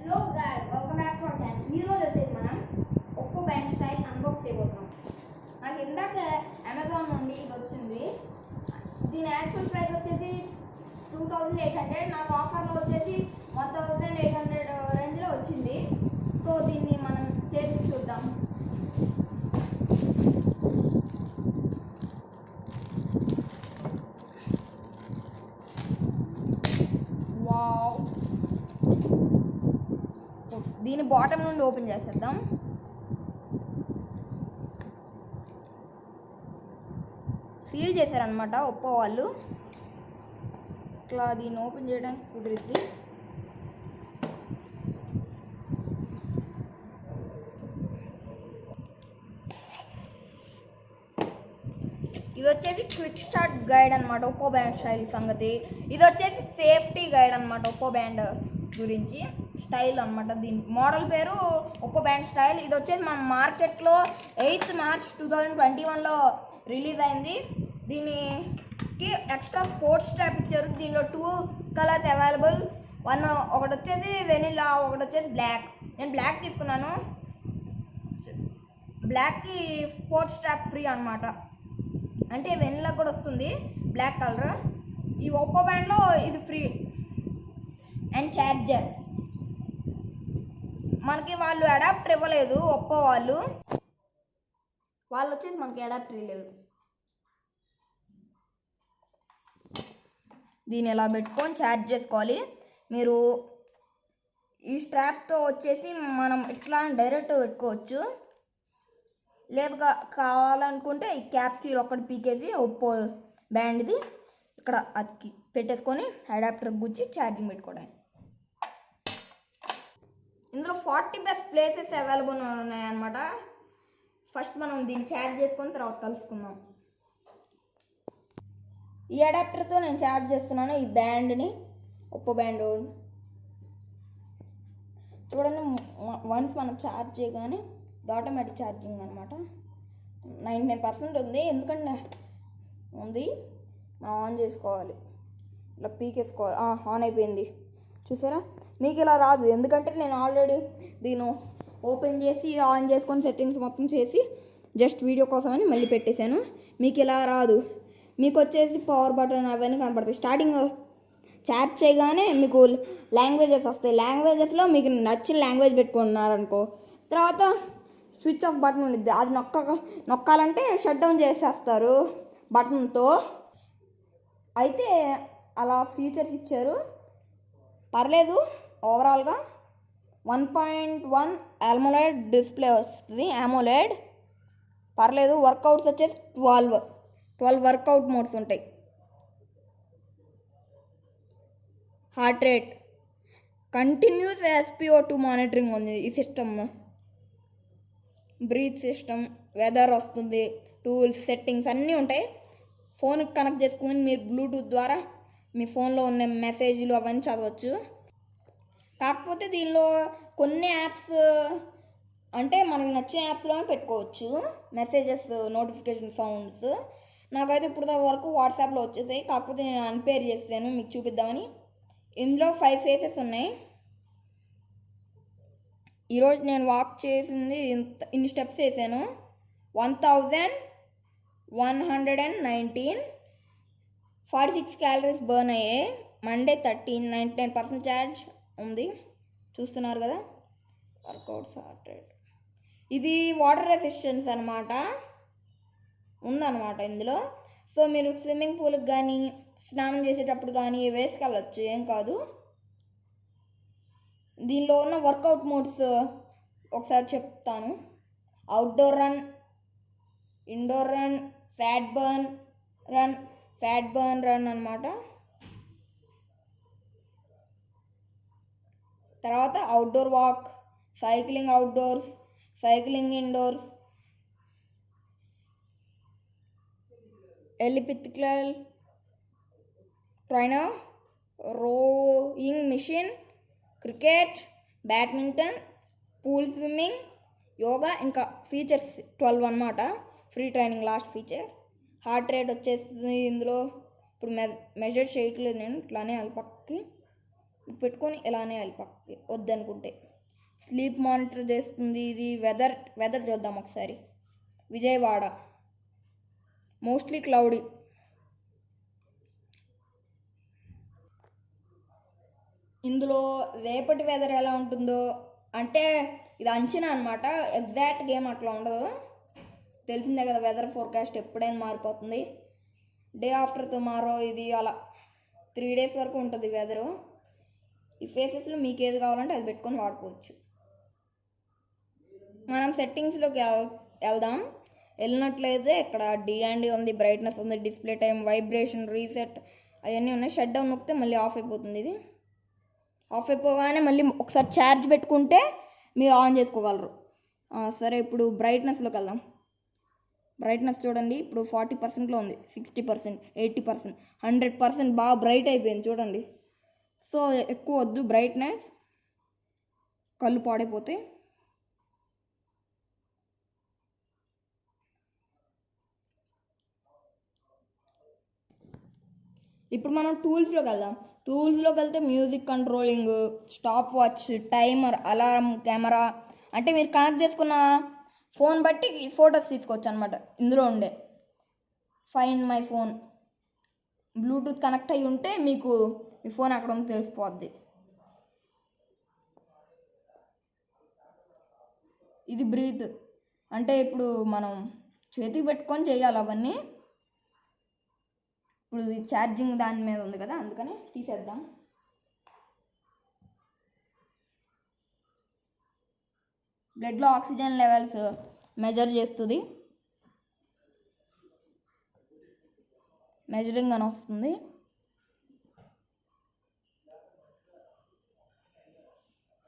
Hello guys, welcome back to our channel. ఈ రోజు వచ్చేసి మనం ఒప్పో బ్యాండ్ స్టైల్ అన్బాక్స్ చేయబోతున్నాం. నాకు ఇందాక అమెజాన్ నుండి ఇది వచ్చింది. దీని యాక్చువల్ ప్రైస్ వచ్చేసి 2800. నాకు ఆఫర్లో వచ్చేసి 1800 రేంజ్లో వచ్చింది. సో దీన్ని మనం చేసి చూద్దాం. వావ్, దీని బాటమ్ నుండి ఓపెన్ చేసేద్దాం. సీల్ చేశారనమాట ఒప్పో వాళ్ళు. ఇట్లా దీన్ని ఓపెన్ చేయడానికి కుదిరిద్ది. ఇది వచ్చేసి క్విక్ స్టార్ట్ గైడ్ అనమాట ఒప్పో బ్యాండ్ స్టైల్ సంగతి. ఇది వచ్చేసి సేఫ్టీ గైడ్ అనమాట ఒప్పో బ్యాండ్ గురించి స్టైల్ అనమాట. దీని మోడల్ పేరు ఒప్పో బ్యాండ్ స్టైల్. ఇది వచ్చేసి మన మార్కెట్లో 8th March 2021లో రిలీజ్ అయింది. దీనికి ఎక్స్ట్రా స్పోర్ట్స్ స్ట్రాప్ ఇచ్చారు. దీనిలో 2 కలర్స్ అవైలబుల్. ఒకటి వచ్చేసి వెనిలా, ఒకటి వచ్చేసి బ్లాక్. నేను బ్లాక్ తీసుకున్నాను. బ్లాక్కి స్పోర్ట్స్ స్ట్రాప్ ఫ్రీ అనమాట. అంటే వెనిలా కూడా వస్తుంది బ్లాక్ కలర్. ఈ ఒప్పో బ్యాండ్లో ఇది ఫ్రీ. అండ్ ఛార్జర్ మనకి వాళ్ళు అడాప్టర్ ఇవ్వలేదు. ఒప్పో వాళ్ళు వచ్చేసి మనకి అడాప్టర్ ఇవ్వలేదు. దీన్ని ఎలా పెట్టుకొని ఛార్జ్ చేసుకోవాలి. మీరు ఈ స్ట్రాప్తో వచ్చేసి మనం ఇట్లా డైరెక్ట్ పెట్టుకోవచ్చు. లేదు కావాలనుకుంటే ఈ క్యాప్సూల్ ఒక్కటి పీకేసి ఒప్పో బ్యాండ్ది ఇక్కడ అది పెట్టేసుకొని అడాప్టర్ గుచ్చి ఛార్జింగ్ పెట్టుకోవడం. ఇందులో 40+ ప్లేసెస్ అవైలబుల్ ఉన్నాయన్నమాట. ఫస్ట్ మనం దీన్ని ఛార్జ్ చేసుకొని తర్వాత కలుసుకుందాం. ఈ అడాప్టర్తో నేను ఛార్జ్ చేస్తున్నాను ఈ బ్యాండ్ని, ఒప్పో బ్యాండ్. చూడండి, వన్స్ మనం ఛార్జ్ చేయగానే ఆటోమేటిక్ ఛార్జింగ్ అనమాట. 99% ఉంది. ఎందుకంటే ఉంది, ఆన్ చేసుకోవాలి. ఇలా పీకేసుకోవాలి. ఆన్ అయిపోయింది. చూసారా, మీకు ఇలా రాదు. ఎందుకంటే నేను ఆల్రెడీ దీన్ని ఓపెన్ చేసి ఆన్ చేసుకొని సెట్టింగ్స్ మొత్తం చేసి జస్ట్ వీడియో కోసమని మళ్ళీ పెట్టేశాను. మీకు ఇలా రాదు. మీకు వచ్చేసి పవర్ బటన్ అవన్నీ కనపడతాయి. స్టార్టింగ్ ఛార్జ్ చేయగానే మీకు లాంగ్వేజెస్ వస్తాయి. లాంగ్వేజెస్లో మీకు నచ్చిన లాంగ్వేజ్ పెట్టుకున్నారనుకో, తర్వాత స్విచ్ ఆఫ్ బటన్ ఉండిద్ది. అది నొక్కాలంటే షట్ డౌన్ చేసేస్తారు బటన్తో. అయితే అలా ఫీచర్స్ ఇచ్చారు, పర్లేదు. ఓవరాల్గా 1.1 AMOLED డిస్ప్లే వస్తుంది. AMOLED పర్లేదు. వర్కౌట్స్ వచ్చేసి 12 వర్కౌట్ మోడ్స్ ఉంటాయి. Heart rate, continuous SpO2 monitoring ఉంది ఈ సిస్టమ్. బ్రీత్ సిస్టమ్, వెదర్ వస్తుంది, టూల్స్, సెట్టింగ్స్ అన్నీ ఉంటాయి. ఫోన్కి కనెక్ట్ చేసుకుని మీరు బ్లూటూత్ ద్వారా మీ ఫోన్లో ఉన్న మెసేజ్లు అవన్నీ చదవచ్చు. కాకపోతే దీనిలో కొన్ని యాప్స్ అంటే మనకు నచ్చిన యాప్స్లోనే పెట్టుకోవచ్చు మెసేజెస్, నోటిఫికేషన్, సౌండ్స్. నాకైతే ఇప్పుడు వరకు వాట్సాప్లో వచ్చేసాయి. కాకపోతే నేను అన్పేర్ చేసాను మీకు చూపిద్దామని. ఇందులో 5 ఫేసెస్ ఉన్నాయి. ఈరోజు నేను వాక్ చేసింది ఇన్ని స్టెప్స్ వేసాను. 1119, 46 క్యాలరీస్ బర్న్ అయ్యాయి. మండే 13, 99% ఛార్జ్ ఉంది. చూస్తున్నారు కదా. Workouts, heart rate. ఇది వాటర్ రెసిస్టెన్స్ అనమాట, ఉందన్నమాట ఇందులో. సో మీరు స్విమ్మింగ్ పూల్కి కానీ స్నానం చేసేటప్పుడు కానీ వేసుకెళ్ళచ్చు, ఏం కాదు. దీనిలో ఉన్న వర్కౌట్ మోడ్స్ ఒకసారి చెప్తాను. Outdoor run, indoor run, fat burn run అనమాట. తర్వాత outdoor walk, cycling outdoors, cycling indoors, elliptical trainer, rowing machine, cricket, badminton, pool swimming, yoga. ఇంకా ఫీచర్స్ 12 అన్నమాట. Free training last feature. Heart rate వచ్చేసి ఇందులో ఇప్పుడు measure చేయట్లేదు నేను, ఇట్లానే పక్కకి పెట్టుకొని ఇలానే వెళ్ళి పక్కకి వద్దనుకుంటే. స్లీప్ మానిటర్ చేస్తుంది ఇది. వెదర్ చూద్దాం ఒకసారి. Vijayawada mostly cloudy. ఇందులో రేపటి వెదర్ ఎలా ఉంటుందో అంటే ఇది అంచనా అనమాట, ఎగ్జాక్ట్ గేమ్ అట్లా ఉండదు. తెలిసిందే కదా వెదర్ ఫోర్కాస్ట్ ఎప్పుడైనా మారిపోతుంది. డే ఆఫ్టర్ టుమారో ఇది అలా 3 days వరకు ఉంటుంది వెదరు. ఈ ఫేసెస్లో మీకు ఏది కావాలంటే అది పెట్టుకొని వాడుకోవచ్చు. మనం సెట్టింగ్స్లోకి వెళ్దాం. వెళ్ళినట్లయితే ఇక్కడ D&D ఉంది, బ్రైట్నెస్ ఉంది, డిస్ప్లే టైం, వైబ్రేషన్, రీసెట్ అవన్నీ ఉన్నాయి. షట్ డౌన్ నొక్కితే మళ్ళీ ఆఫ్ అయిపోతుంది. ఇది ఆఫ్ అయిపోగానే మళ్ళీ ఒకసారి ఛార్జ్ పెట్టుకుంటే మీరు ఆన్ చేసుకోగలరు. సరే ఇప్పుడు బ్రైట్నెస్లోకి వెళ్దాం. బ్రైట్నెస్ చూడండి, ఇప్పుడు 40%లో ఉంది, 60%, 80%, 100%. బాగా బ్రైట్ అయిపోయింది చూడండి. సో ఎక్కువ వద్దు బ్రైట్నెస్, కళ్ళు పాడైపోతాయి. ఇప్పుడు మనం టూల్స్లోకి వెళ్దాం. టూల్స్లోకి వెళ్తే music controlling, stop watch, timer, alarm, camera అంటే మీరు కనెక్ట్ చేసుకున్న ఫోన్ బట్టి ఫొటోస్ తీసుకోవచ్చు అనమాట. ఇందులో ఉండే find my phone, Bluetooth connect అయ్యి ఉంటే మీకు మీ ఫోన్ అక్కడ ఉందో తెలిసిపోద్ది. ఇది బ్రీత్ అంటే ఇప్పుడు మనం చేతికి పెట్టుకొని చేయాలి అవన్నీ. ఇప్పుడు ఇది ఛార్జింగ్ దాని మీద ఉంది కదా, అందుకని తీసేద్దాం. బ్లడ్లో ఆక్సిజన్ లెవెల్స్ మెజర్ చేస్తుంది, మెజరింగ్ అని వస్తుంది.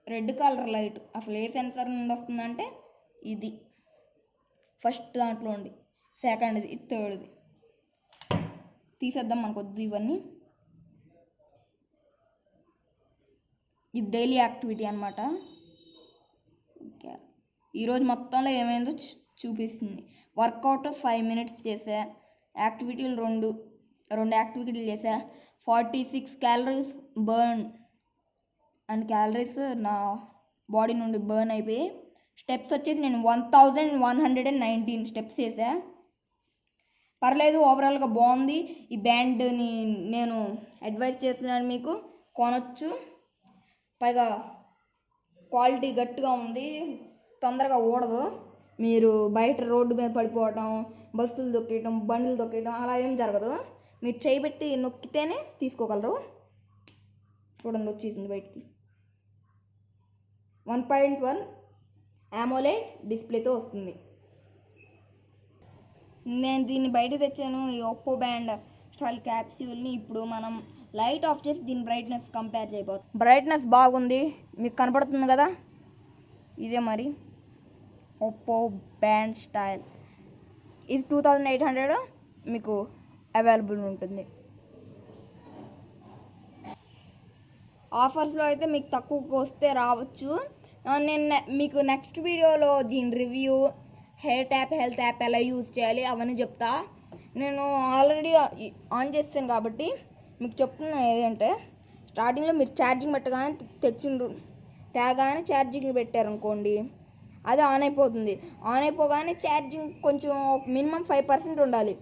రెడ్ కలర్ లైట్ అసలు ఏ సెన్సర్ నుండి వస్తుందంటే ఇది ఫస్ట్ దాంట్లో ఉండి, సెకండ్ది, ఇది థర్డ్ది. తీసేద్దాం, మనకు వద్దు ఇవన్నీ. ఇది డైలీ యాక్టివిటీ అనమాట. ఓకే, ఈరోజు మొత్తంలో ఏమైందో చూపిస్తుంది. వర్కౌట్ 5 minutes చేసా, యాక్టివిటీలు రెండు యాక్టివిటీలు చేసా, 46 calories బర్న్ అండ్ క్యాలరీస్ నా బాడీ నుండి బర్న్ అయిపోయి. స్టెప్స్ వచ్చేసి నేను 1119 స్టెప్స్ చేసా. పర్లేదు, ఓవరాల్గా బాగుంది. ఈ బ్యాండ్ని నేను అడ్వైస్ చేస్తున్నాను, మీకు కొనొచ్చు. పైగా క్వాలిటీ గట్టిగా ఉంది, తొందరగా ఊడదు. మీరు బయట రోడ్డు మీద పడిపోవటం, బస్సులు దొక్కేయటం, బండ్లు దొక్కేయటం అలా ఏం జరగదు. మీరు చేయబెట్టి నొక్కితేనే తీసుకోగలరు. చూడండి వచ్చేసింది బయటికి. 1.1 AMOLED డిస్ప్లేతో వస్తుంది. నేను దీన్ని బయట తెచ్చాను, ఈ ఒప్పో బ్యాండ్ స్టైల్ క్యాప్సూల్ని. ఇప్పుడు మనం లైట్ ఆఫ్ చేసి దీని బ్రైట్నెస్ కంపేర్ చేయబోతుంది. బ్రైట్నెస్ బాగుంది, మీకు కనపడుతుంది కదా, ఇదే మరి ఒప్పో బ్యాండ్ స్టైల్. ఇది 2800 మీకు అవైలబుల్ ఉంటుంది. ఆఫర్స్లో అయితే మీకు తక్కువకి వస్తే రావచ్చు. నేను మీకు నెక్స్ట్ వీడియోలో దీని review, hair tap, health app ఎలా యూజ్ చేయాలి అవన్నీ చెప్తా. నేను ఆల్రెడీ ఆన్ చేస్తాను కాబట్టి మీకు చెప్తున్నా ఏంటంటే, స్టార్టింగ్లో మీరు ఛార్జింగ్ పెట్టగానే తేగానే ఛార్జింగ్ పెట్టారనుకోండి, అది ఆన్ అయిపోతుంది. ఆన్ అయిపోగానే ఛార్జింగ్ కొంచెం మినిమం 5% ఉండాలి.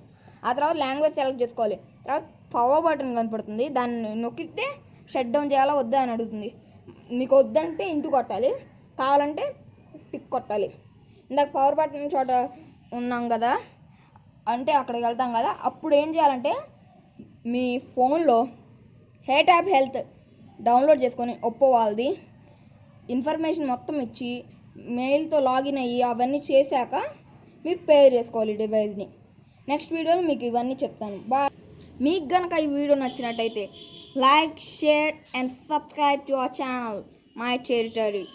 ఆ తర్వాత లాంగ్వేజ్ సెలెక్ట్ చేసుకోవాలి. తర్వాత పవర్ బటన్ కనపడుతుంది, దాన్ని నొక్కితే షట్ డౌన్ చేయాలా వద్దా అని అడుగుతుంది. మీకు వద్దంటే ఇంటూ కొట్టాలి, కావాలంటే టిక్ కొట్టాలి. ఇందాక పవర్ బటన్ చోట ఉన్నాం కదా, అంటే అక్కడికి వెళ్తాం కదా, అప్పుడు ఏం చేయాలంటే మీ ఫోన్లో హెయిర్ ట్యాప్ హెల్త్ డౌన్లోడ్ చేసుకొని ఒప్పో వాళ్ళది ఇన్ఫర్మేషన్ మొత్తం ఇచ్చి మెయిల్తో లాగిన్ అయ్యి అవన్నీ చేశాక మీరు పేర్ చేసుకోవాలి డివైస్ని. నెక్స్ట్ వీడియోలో మీకు ఇవన్నీ చెప్తాను. మీకు కనుక ఈ వీడియో నచ్చినట్టయితే like, share and subscribe to our channel my territory.